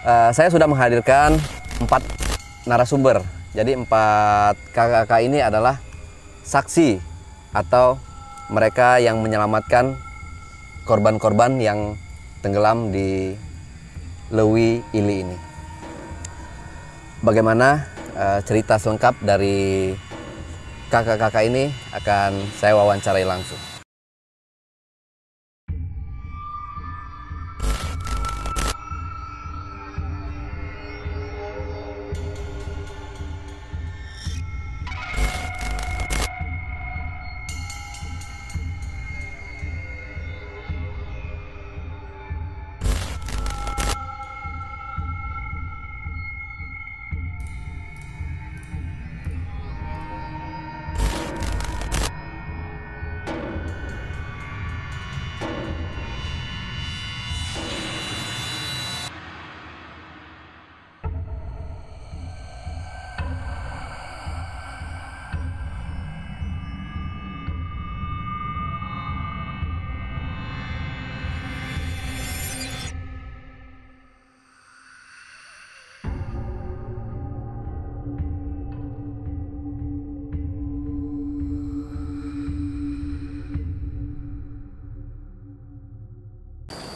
Saya sudah menghadirkan 4 narasumber. Jadi 4 kakak-kakak ini adalah saksi atau mereka yang menyelamatkan korban-korban yang tenggelam di Lewi Ili ini. Bagaimana cerita selengkap dari kakak-kakak ini akan saya wawancarai langsung.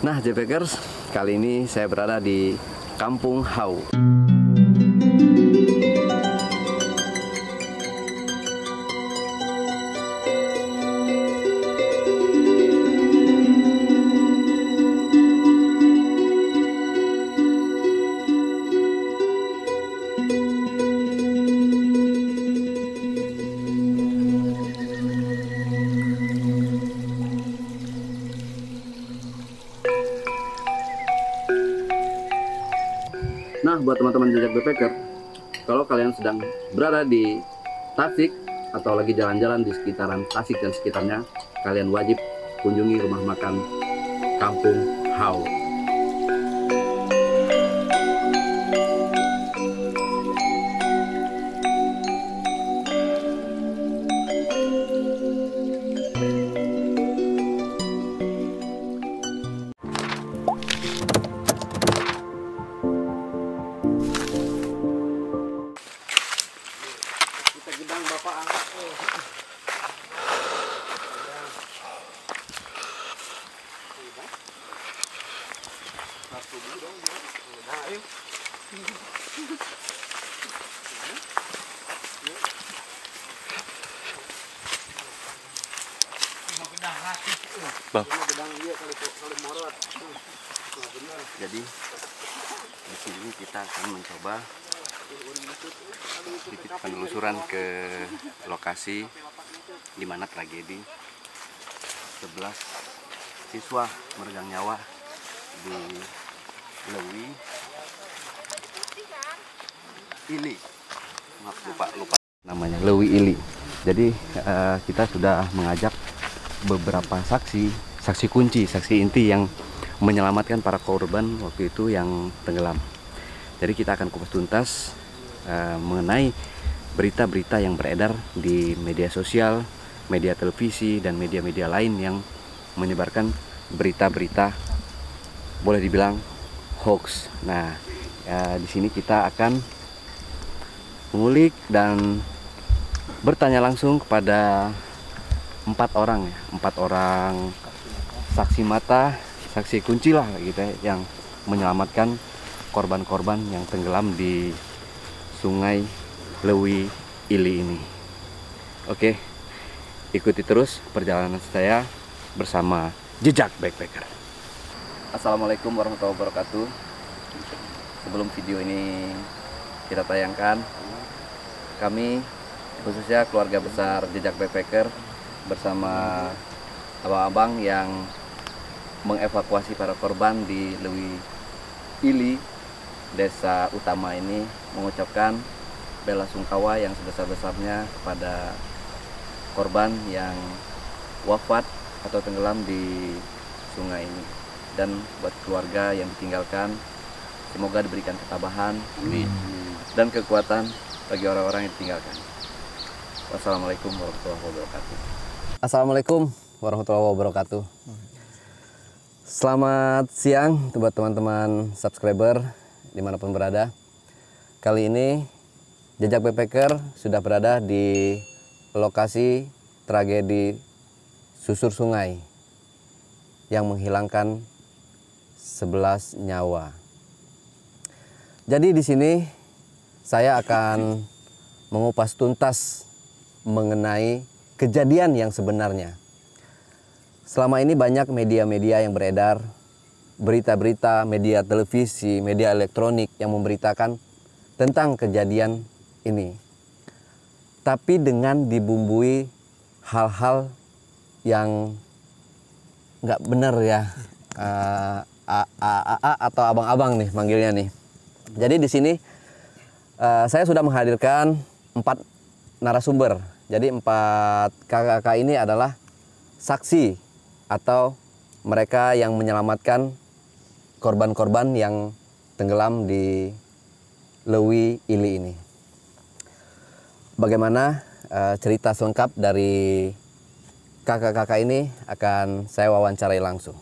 Nah, JPKers, kali ini saya berada di Kampung Hau. Nah, buat teman-teman jejak backpacker, kalau kalian sedang berada di Tasik atau lagi jalan-jalan di sekitaran Tasik dan sekitarnya, kalian wajib kunjungi rumah makan Kampung Hau. Jadi di sini kita akan mencoba sedikit penelusuran ke lokasi di mana tragedi 11 siswa meregang nyawa di Lewi Ili. Maaf, lupa namanya, Lewi Ili. Jadi kita sudah mengajak beberapa saksi kunci, saksi inti yang menyelamatkan para korban waktu itu yang tenggelam. Jadi kita akan kupas tuntas mengenai berita-berita yang beredar di media sosial, media televisi, dan media-media lain yang menyebarkan berita-berita boleh dibilang hoax. Nah, di sini kita akan mengulik dan bertanya langsung kepada 4 orang saksi mata, saksi kunci lah gitu ya, yang menyelamatkan korban-korban yang tenggelam di Sungai Lewi Ili ini. Oke, ikuti terus perjalanan saya bersama Jejak Backpacker. Assalamualaikum warahmatullahi wabarakatuh. Sebelum video ini kita tayangkan, kami khususnya keluarga besar Jejak Backpacker bersama abang-abang yang mengevakuasi para korban di Lewi Ili, desa utama ini, mengucapkan bela sungkawa yang sebesar-besarnya kepada korban yang wafat atau tenggelam di sungai ini. Dan buat keluarga yang ditinggalkan, semoga diberikan ketabahan dan kekuatan bagi orang-orang yang ditinggalkan. Wassalamualaikum warahmatullahi wabarakatuh. Assalamualaikum warahmatullahi wabarakatuh. Selamat siang buat teman-teman subscriber dimanapun berada. Kali ini Jejak Backpacker sudah berada di lokasi tragedi susur sungai yang menghilangkan 11 nyawa. Jadi di sini saya akan mengupas tuntas mengenai kejadian yang sebenarnya. Selama ini banyak media-media yang beredar, berita-berita, media televisi, media elektronik yang memberitakan tentang kejadian ini. Tapi dengan dibumbui hal-hal yang nggak benar ya, atau abang-abang nih manggilnya nih. Jadi di sini saya sudah menghadirkan 4 narasumber. Jadi 4 kakak-kakak ini adalah saksi atau mereka yang menyelamatkan korban-korban yang tenggelam di Lewi Ili ini. Bagaimana cerita selengkap dari kakak-kakak ini akan saya wawancarai langsung.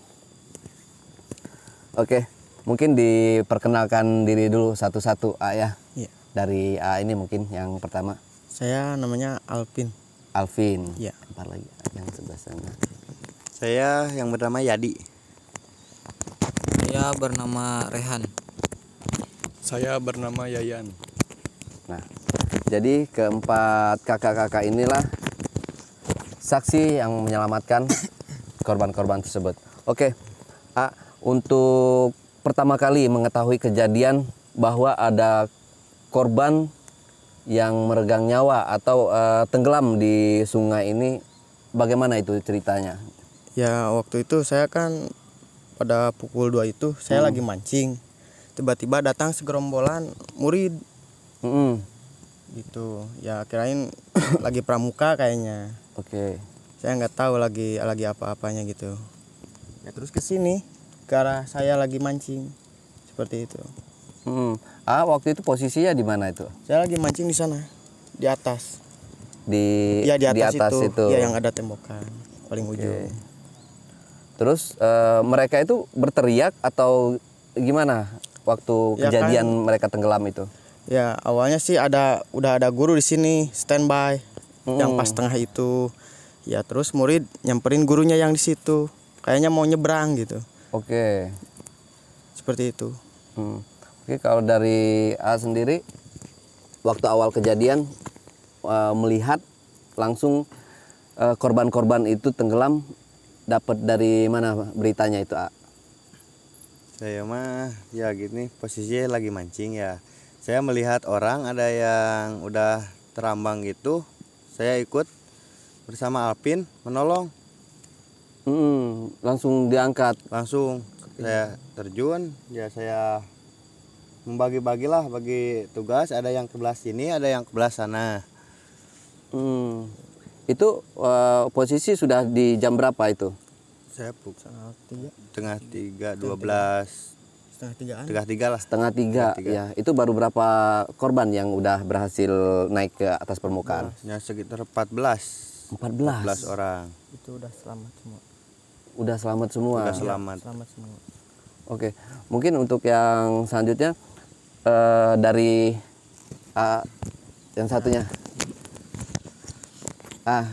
Oke, mungkin diperkenalkan diri dulu satu-satu, ya. Iya. Dari ini mungkin yang pertama. Saya namanya Alvin. Alvin. Iya. Apa lagi yang sebelah sana? Saya yang bernama Yadi. Saya bernama Rehan. Saya bernama Yayan. Nah, jadi keempat kakak-kakak inilah saksi yang menyelamatkan korban-korban tersebut. Oke, untuk pertama kali mengetahui kejadian bahwa ada korban yang meregang nyawa atau tenggelam di sungai ini, bagaimana itu ceritanya? Ya waktu itu saya kan pada pukul 2 itu saya lagi mancing. Tiba-tiba datang segerombolan murid gitu. Ya kirain lagi pramuka kayaknya. Oke. Saya nggak tahu lagi apa-apanya gitu. Ya terus ke sini ke arah saya lagi mancing. Seperti itu. Waktu itu posisinya di mana itu? Saya lagi mancing di sana, di atas. Di atas itu. Ya yang ada tembokan paling ujung. Terus mereka itu berteriak atau gimana waktu Ya kejadian kan, mereka tenggelam itu? Ya awalnya sih udah ada guru di sini standby yang pas tengah itu. Ya terus murid nyamperin gurunya yang di situ. Kayaknya mau nyebrang gitu. Oke. Seperti itu. Oke, kalau dari A sendiri, waktu awal kejadian melihat langsung korban-korban itu tenggelam, dapat dari mana beritanya itu, A? Saya mah ya gini, posisinya lagi mancing ya. Saya melihat orang ada yang udah terambang gitu. Saya ikut bersama Alvin menolong. Langsung diangkat. Langsung saya terjun, ya saya membagi-bagilah bagi tugas, ada yang ke belah sini, ada yang ke belah sana. Itu posisi sudah di jam berapa itu? Saya pukul Setengah 3, 12, setengah 3 lah. Setengah tiga. Ya. Itu baru berapa korban yang udah berhasil naik ke atas permukaan? ya sekitar 14 orang. Itu udah selamat semua. Udah selamat semua. Udah selamat. Selamat semua. Oke, mungkin untuk yang selanjutnya dari yang satunya.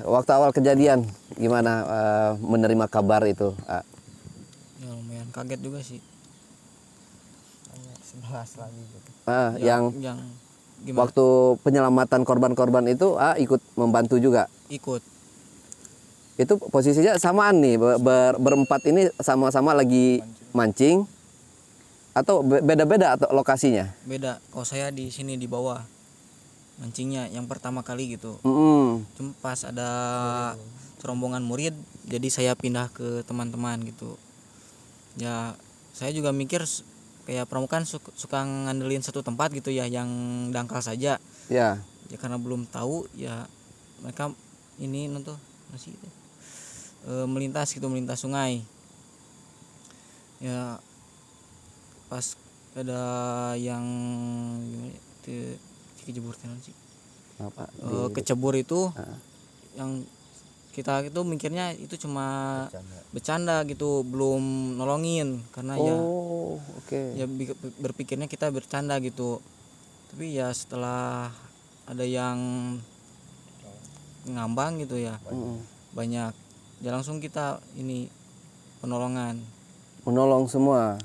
Waktu awal kejadian gimana menerima kabar itu? Ya lumayan kaget juga sih. Hanya 11 lagi gitu. Yang gimana? waktu penyelamatan korban-korban itu ikut membantu juga. Ikut. Itu posisinya samaan nih, berempat ini sama-sama lagi mancing atau beda-beda atau lokasinya? Beda. Kalau saya di sini di bawah mancingnya yang pertama kali gitu. Cuma pas ada rombongan murid, jadi saya pindah ke teman-teman gitu. Ya saya juga mikir kayak pramukaan suka ngandelin satu tempat gitu ya, yang dangkal saja. Ya. Ya karena belum tahu ya mereka ini nonton masih melintas sungai. Ya pas ada yang kecebur sih. Apa? Kecebur itu yang kita itu mikirnya itu cuma bercanda gitu, belum nolongin karena ya ya berpikirnya kita bercanda gitu. Tapi ya setelah ada yang ngambang gitu ya, banyak ya langsung kita ini menolong semua.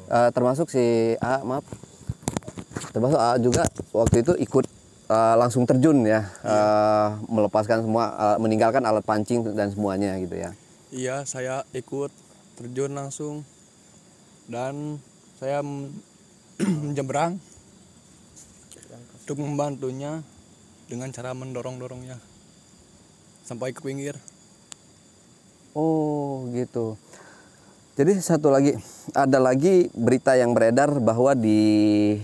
Termasuk si A, maaf, termasuk A juga waktu itu ikut langsung terjun ya, melepaskan semua, meninggalkan alat pancing dan semuanya gitu ya. Iya, saya ikut terjun langsung dan saya menyeberang untuk membantunya dengan cara mendorong-dorongnya sampai ke pinggir. Oh gitu. Jadi satu lagi, ada lagi berita yang beredar bahwa di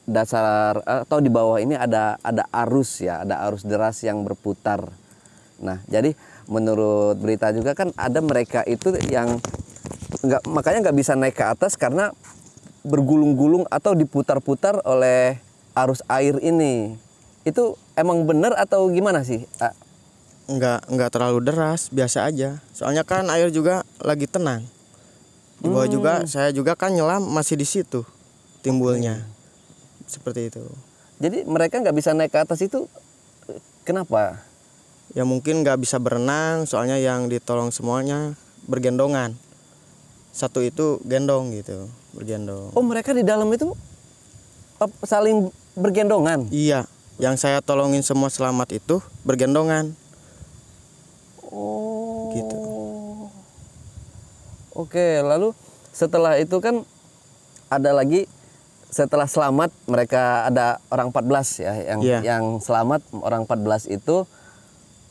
dasar atau di bawah ini ada arus ya, ada arus deras yang berputar. Nah, jadi menurut berita juga kan ada mereka itu yang makanya nggak bisa naik ke atas karena bergulung-gulung atau diputar-putar oleh arus air ini. Itu emang benar atau gimana sih? Enggak terlalu deras, biasa aja. Soalnya kan air juga lagi tenang. Di bawah juga saya juga kan nyelam masih di situ timbulnya. Seperti itu. Jadi mereka nggak bisa naik ke atas itu kenapa? Ya mungkin nggak bisa berenang, soalnya yang ditolong semuanya bergendongan. Satu itu gendong gitu, bergendong. Oh, mereka di dalam itu saling bergendongan? Iya, yang saya tolongin semua selamat itu bergendongan. Oh. Gitu. Oke, lalu setelah itu kan ada lagi, setelah selamat mereka ada orang 14 ya yang selamat orang 14 itu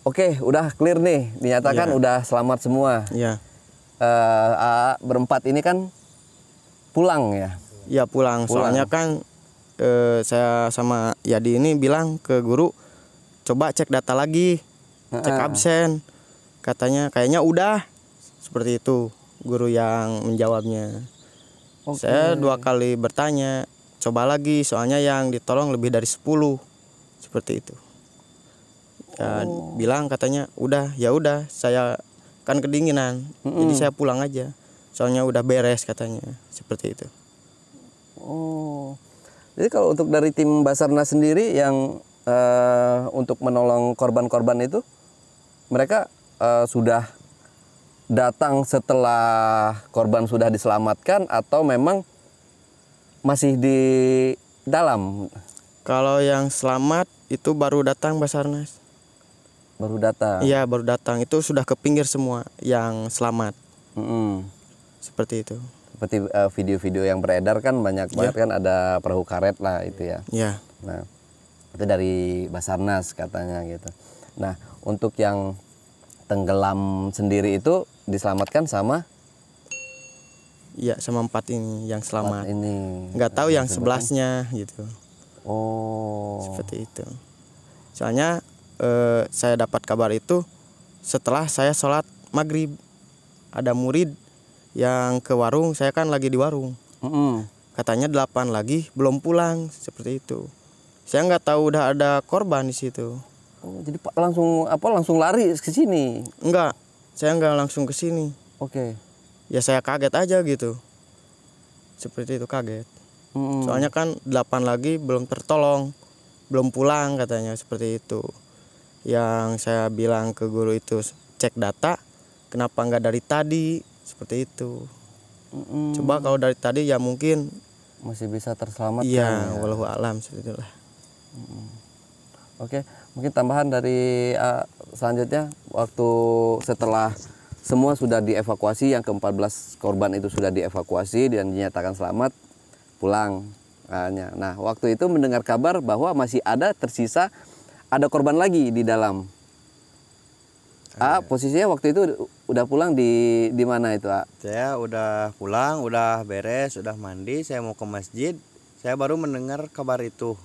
oke, udah clear nih, dinyatakan udah selamat semua. Iya. Berempat ini kan pulang ya. Iya, pulang. Soalnya kan saya sama Yadi ini bilang ke guru, coba cek data lagi, cek absen. Katanya kayaknya udah. Seperti itu guru yang menjawabnya. Saya 2 kali bertanya, coba lagi, soalnya yang ditolong lebih dari 10. Seperti itu. Ya, bilang katanya udah, ya udah, saya kan kedinginan. Jadi saya pulang aja. Soalnya udah beres katanya. Seperti itu. Oh. Jadi kalau untuk dari tim Basarnas sendiri yang untuk menolong korban-korban itu, mereka sudah datang setelah korban sudah diselamatkan atau memang masih di dalam? Kalau yang selamat itu baru datang Basarnas. Baru datang? Iya, baru datang. Itu sudah ke pinggir semua yang selamat. Seperti itu. Seperti video-video yang beredar kan banyak banget kan, ada perahu karet lah itu ya. Iya. Nah, itu dari Basarnas katanya gitu. Nah, untuk yang tenggelam sendiri itu diselamatkan sama? Iya, sama 4 ini yang selamat. 4 ini. Nggak tahu yang 11-nya gitu. Oh. Seperti itu. Soalnya saya dapat kabar itu setelah saya sholat maghrib. Ada murid yang ke warung, saya kan lagi di warung. Katanya 8 lagi belum pulang, seperti itu. Saya nggak tahu udah ada korban di situ. Oh, jadi langsung lari ke sini? Enggak, saya nggak langsung ke sini. Oke. Ya saya kaget aja gitu. Seperti itu, kaget. Soalnya kan 8 lagi belum tertolong, belum pulang katanya, seperti itu. Yang saya bilang ke guru itu, cek data, kenapa nggak dari tadi, seperti itu. Coba kalau dari tadi ya mungkin masih bisa terselamatkan. Iya, wallahu a'lam, seperti itulah. Oke, mungkin tambahan dari selanjutnya, waktu setelah semua sudah dievakuasi, yang ke-14 korban itu sudah dievakuasi dan dinyatakan selamat, pulang. Nah, waktu itu mendengar kabar bahwa masih tersisa ada korban lagi di dalam. Posisinya waktu itu udah pulang di mana itu, Saya udah pulang, udah beres, udah mandi, saya mau ke masjid. Saya baru mendengar kabar itu.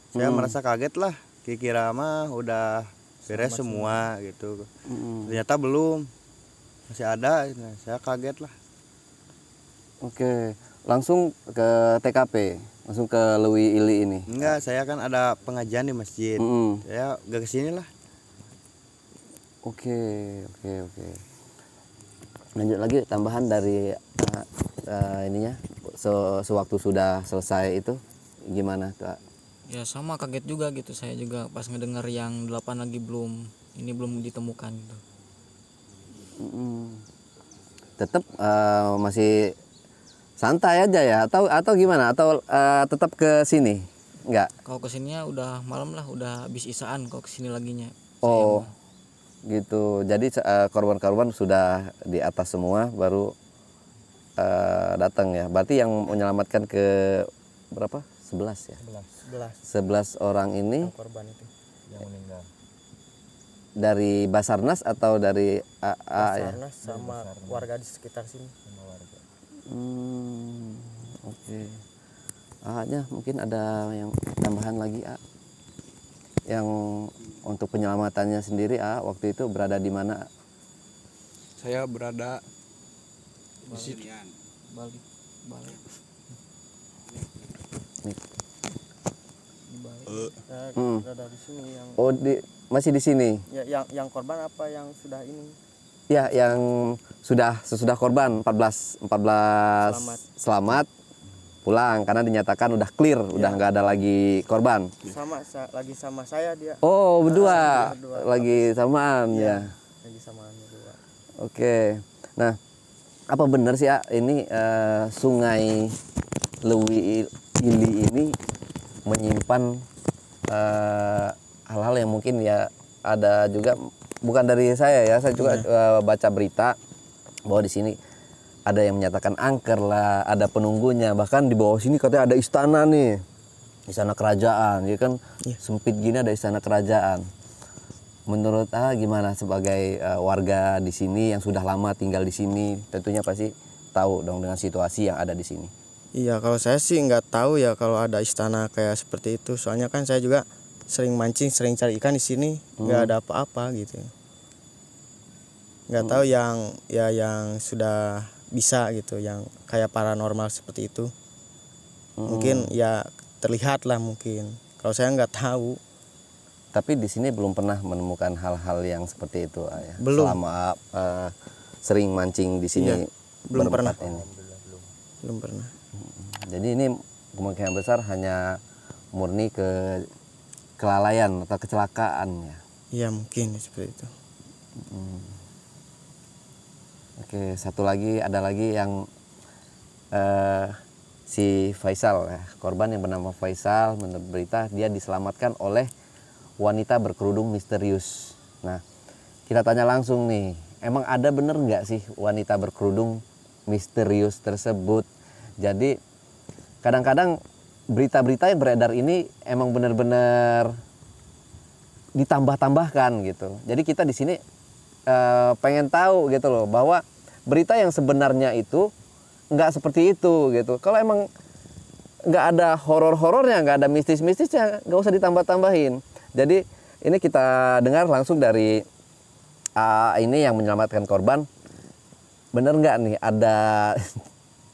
Saya merasa kaget lah, kira mah udah beres semua gitu. Ternyata belum, masih ada. Nah, saya kaget lah. Oke, langsung ke TKP, langsung ke Lewi Ili ini. Enggak, saya kan ada pengajian di masjid. Saya gak kesini lah. Oke. Lanjut lagi tambahan dari ininya sewaktu sudah selesai itu gimana tuh? Ya sama kaget juga gitu, saya juga pas ngedengar yang 8 lagi belum ditemukan gitu. Tetap masih santai aja ya atau gimana atau tetap ke sini nggak? Kalau kesininya udah malam lah, udah habis isaan kalau kesini laginya. Oh gitu, jadi korban-korban sudah di atas semua baru datang ya. Berarti yang menyelamatkan ke berapa? 11 ya? 11 orang ini Korban itu yang meninggal. dari Basarnas atau dari AA ya? Basarnas sama warga di sekitar sini. Oke. A-nya mungkin ada yang tambahan lagi A. Yang untuk penyelamatannya sendiri A waktu itu berada di mana? Saya berada di situ. Balik. Nih. Berada di sini yang Oh masih di sini? ya, yang korban apa yang sudah ini? Ya yang sesudah korban 14 selamat pulang karena dinyatakan udah clear, udah nggak ada lagi korban. Lagi sama saya dia. Oh berdua lagi samaan ya. Lagi samaan berdua. Oke. Nah apa benar sih ya ini Sungai Lewi Ili ini menyimpan hal-hal yang mungkin ya ada juga bukan dari saya ya, saya juga baca berita bahwa di sini ada yang menyatakan angker lah, ada penunggunya, bahkan di bawah sini katanya ada istana nih, istana kerajaan, ya kan sempit gini ada istana kerajaan. Menurut gimana sebagai warga di sini yang sudah lama tinggal di sini, tentunya pasti tahu dong dengan situasi yang ada di sini. Iya, kalau saya sih nggak tahu ya kalau ada istana kayak seperti itu. Soalnya kan saya juga sering mancing, sering cari ikan di sini, nggak ada apa-apa gitu. Nggak tahu yang sudah bisa gitu, yang kayak paranormal seperti itu. Mungkin ya terlihat lah mungkin. Kalau saya nggak tahu. Tapi di sini belum pernah menemukan hal-hal yang seperti itu ya. Belum. Selama sering mancing di sini. Iya, belum pernah. Ini. Belum pernah. Jadi ini kemungkinan besar hanya murni kelalaian atau kecelakaan ya. Iya mungkin seperti itu. Oke, ada lagi yang si Faisal ya, korban yang bernama Faisal, menurut berita dia diselamatkan oleh wanita berkerudung misterius. Nah, kita tanya langsung nih, emang ada bener nggak sih wanita berkerudung misterius tersebut? Jadi kadang-kadang berita-berita yang beredar ini emang benar-benar ditambah-tambahkan gitu. Jadi kita di sini pengen tahu gitu loh bahwa berita yang sebenarnya itu nggak seperti itu gitu. Kalau emang nggak ada horor-horornya, nggak ada mistis-mistisnya, nggak usah ditambah-tambahin. Jadi ini kita dengar langsung dari ini yang menyelamatkan korban. Bener nggak nih ada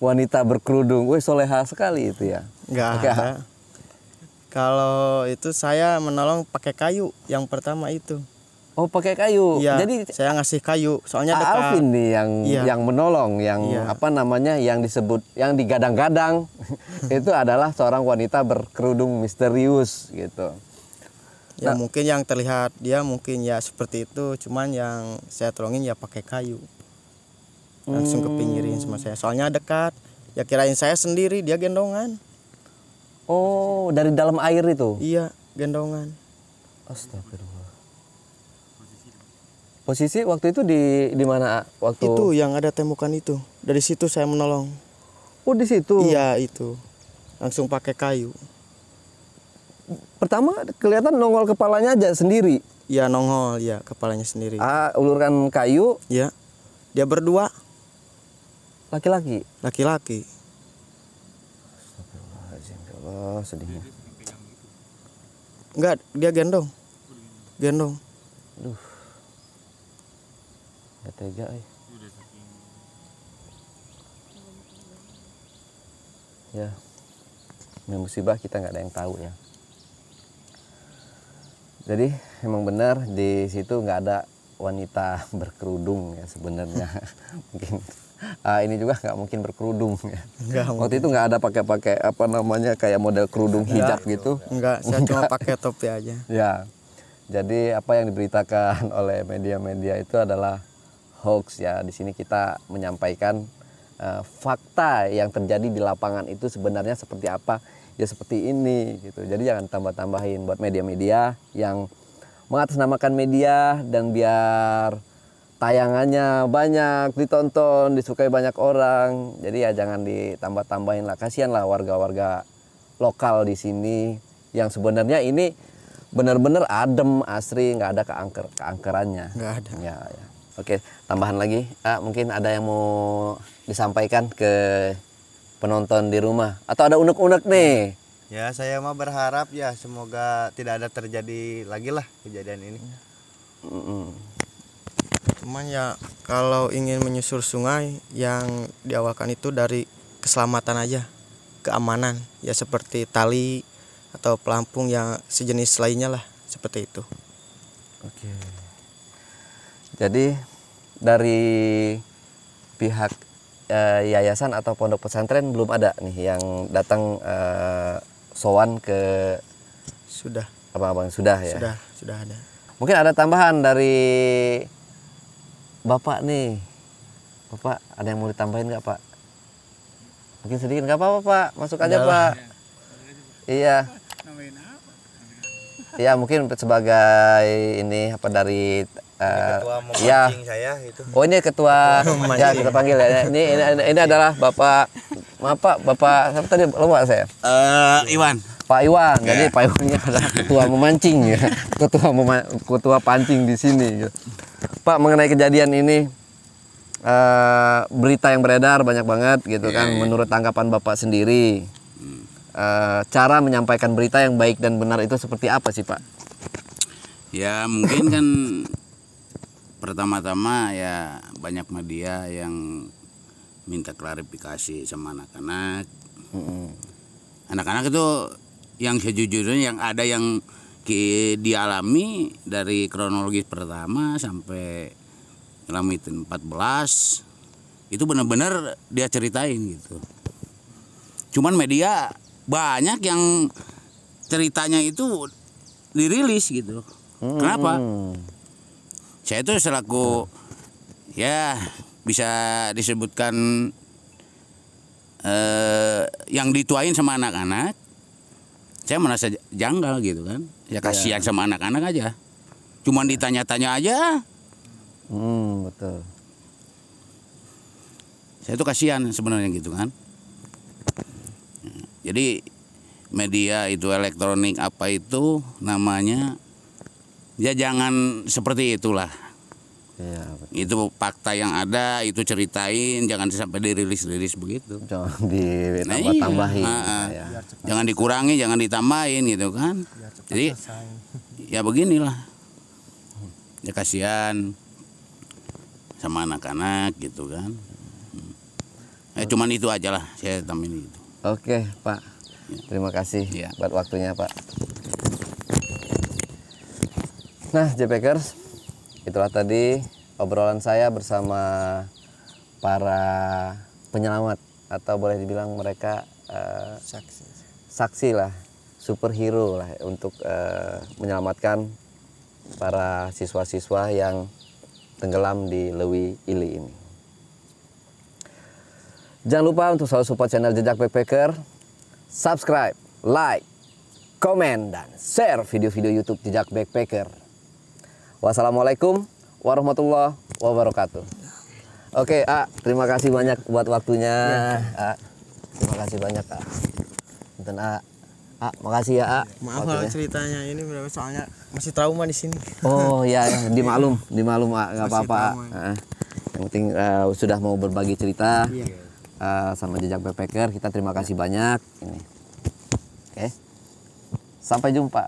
wanita berkerudung? Wih, soleha sekali itu ya. Nggak ada. Kalau itu saya menolong pakai kayu yang pertama itu. Oh, pakai kayu. Iya, Jadi saya ngasih kayu, soalnya dekat. Alvin nih Iya. yang menolong, yang apa namanya, yang disebut, yang digadang-gadang itu adalah seorang wanita berkerudung misterius gitu. Ya mungkin yang terlihat dia mungkin ya seperti itu, cuman yang saya tolongin ya pakai kayu. Langsung kepinggirin sama saya, soalnya dekat. Ya kirain saya sendiri, dia gendongan. Oh, dari dalam air itu? Iya, gendongan. Astagfirullah. Posisi waktu itu di mana? Waktu Itu yang ada temukan itu. Dari situ saya menolong. Oh, di situ. Iya, itu. Langsung pakai kayu. Pertama kelihatan nongol kepalanya aja sendiri. Iya, nongol, ya kepalanya sendiri. Ulurkan kayu. Iya. Dia berdua, Laki-laki. laki-laki. Astagfirullahaladzim, ya Allah, sedihnya. Enggak, dia gendong. Gendong. Aduh. Gak tega ya. Ini musibah, kita nggak ada yang tahu ya. Jadi emang benar di situ nggak ada wanita berkerudung ya sebenarnya. Mungkin ini juga nggak mungkin berkerudung ya. Waktu itu nggak ada pakai apa namanya kayak model kerudung hijab gitu. Enggak, saya cuma pakai topi aja. Ya, jadi apa yang diberitakan oleh media-media itu adalah hoax ya. Di sini kita menyampaikan fakta yang terjadi di lapangan itu sebenarnya seperti apa, ya seperti ini gitu. Jadi jangan tambah-tambahin buat media-media yang mengatasnamakan media dan biar tayangannya banyak ditonton, disukai banyak orang. Jadi ya jangan ditambah-tambahin lah. Kasihan lah warga-warga lokal di sini yang sebenarnya ini benar-benar adem, asri, nggak ada keangkerannya. Nggak ada. Ya. Oke, tambahan lagi. Mungkin ada yang mau disampaikan ke penonton di rumah atau ada unek-unek nih? Ya, saya mah berharap ya semoga tidak ada terjadi lagi lah kejadian ini. Cuman ya kalau ingin menyusur sungai yang diawalkan itu dari keselamatan aja, keamanan ya seperti tali atau pelampung yang sejenis lainnya lah seperti itu. Oke. Jadi dari pihak yayasan atau pondok pesantren belum ada nih yang datang sowan ke Sudah. abang-abang sudah ya. Sudah ada. Mungkin ada tambahan dari Bapak nih. Bapak ada yang mau ditambahin nggak Pak? Mungkin sedikit nggak apa-apa Pak, masuk aja Pak. Iya. Iya mungkin sebagai ini apa dari Ketua ya. memancing saya itu. Oh ini ketua ya kita panggil ya. Ini adalah Bapak maaf Pak, Bapak siapa tadi lupa saya. Iwan. Pak Iwan. Jadi Pak Iwan ini adalah ketua memancing ya. Ketua pancing di sini gitu. Pak mengenai kejadian ini berita yang beredar banyak banget gitu kan. Menurut tanggapan Bapak sendiri cara menyampaikan berita yang baik dan benar itu seperti apa sih Pak? Ya mungkin kan pertama-tama ya banyak media yang minta klarifikasi sama anak-anak. Anak-anak itu yang sejujurnya yang ada yang dialami dari kronologis pertama sampai ngalamin 14 itu benar-benar dia ceritain gitu. Cuman media banyak yang ceritanya itu dirilis gitu. Kenapa? Saya itu selaku ya bisa disebutkan yang dituain sama anak-anak, saya merasa janggal gitu kan. Ya kasihan sama anak-anak aja. Cuman ditanya-tanya aja. Betul. Saya tuh kasihan sebenarnya gitu kan. Jadi media itu elektronik apa itu namanya, ya jangan seperti itulah. Iya, Itu fakta yang ada, itu ceritain, jangan sampai dirilis-rilis begitu. jangan ditambah-tambahin. Iya. Jangan dikurangi, jangan ditambahin gitu kan. Jadi ya beginilah. Ya kasihan sama anak-anak gitu kan. Cuman itu aja lah saya tambahin itu. Oke Pak, terima kasih buat waktunya Pak. Nah JPKers, itulah tadi obrolan saya bersama para penyelamat atau boleh dibilang mereka saksi lah, superhero lah untuk menyelamatkan para siswa-siswa yang tenggelam di Lewi Ili ini. Jangan lupa untuk selalu support channel Jejak Backpacker, subscribe, like, komen, dan share video-video YouTube Jejak Backpacker. Wassalamualaikum warahmatullahi wabarakatuh. Oke, terima kasih banyak buat waktunya. Terima kasih banyak, Dan makasih ya, Maaf kalau ceritanya ini soalnya masih trauma di sini. Oh ya, dimaklum, nggak apa-apa. Yang penting sudah mau berbagi cerita. Sama Jejak Backpacker, kita terima kasih banyak. Ini, oke, sampai jumpa.